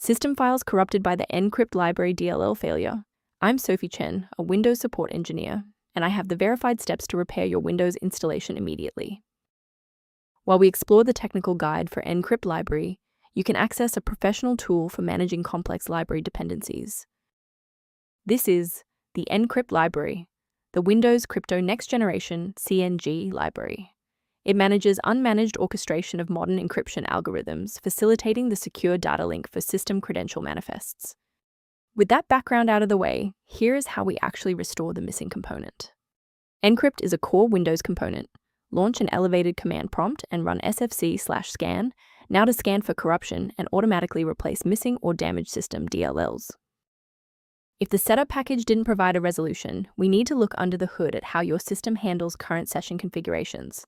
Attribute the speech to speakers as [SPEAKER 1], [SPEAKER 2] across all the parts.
[SPEAKER 1] System files corrupted by the Ncrypt library DLL failure. I'm Sophie Chen, a Windows support engineer, and I have the verified steps to repair your Windows installation immediately. While we explore the technical guide for Ncrypt library, you can access a professional tool for managing complex library dependencies. This is the Ncrypt library, the Windows Crypto Next Generation CNG library. It manages unmanaged orchestration of modern encryption algorithms, facilitating the secure data link for system credential manifests. With that background out of the way, here is how we actually restore the missing component. Ncrypt is a core Windows component. Launch an elevated command prompt and run sfc/scan, now to scan for corruption and automatically replace missing or damaged system DLLs. If the setup package didn't provide a resolution, we need to look under the hood at how your system handles current session configurations.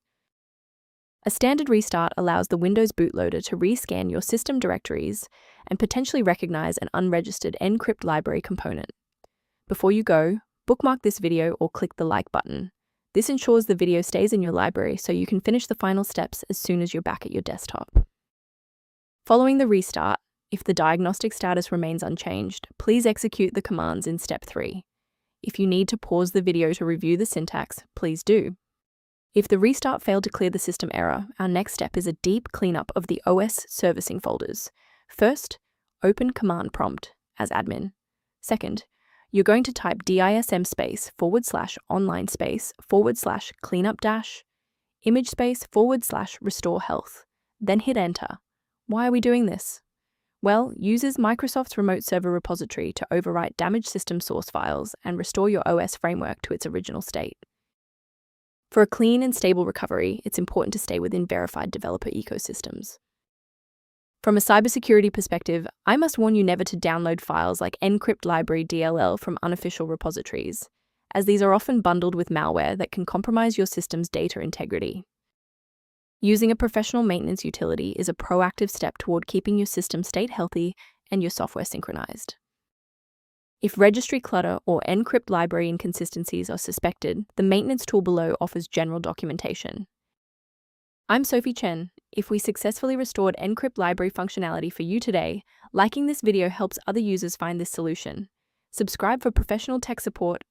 [SPEAKER 1] A standard restart allows the Windows bootloader to rescan your system directories and potentially recognize an unregistered Ncrypt library component. Before you go, bookmark this video or click the like button. This ensures the video stays in your library so you can finish the final steps as soon as you're back at your desktop. Following the restart, if the diagnostic status remains unchanged, please execute the commands in step 3. If you need to pause the video to review the syntax, please do. If the restart failed to clear the system error, our next step is a deep cleanup of the OS servicing folders. First, open command prompt as admin. Second, you're going to type DISM /online /cleanup image /restore health. Then hit enter. Why are we doing this? Well, uses Microsoft's remote server repository to overwrite damaged system source files and restore your OS framework to its original state. For a clean and stable recovery, it's important to stay within verified developer ecosystems. From a cybersecurity perspective, I must warn you never to download files like Ncrypt library DLL from unofficial repositories, as these are often bundled with malware that can compromise your system's data integrity. Using a professional maintenance utility is a proactive step toward keeping your system state healthy and your software synchronized. If registry clutter or Ncrypt library inconsistencies are suspected, the maintenance tool below offers general documentation. I'm Sophie Chen. If we successfully restored Ncrypt library functionality for you today, liking this video helps other users find this solution. Subscribe for professional tech support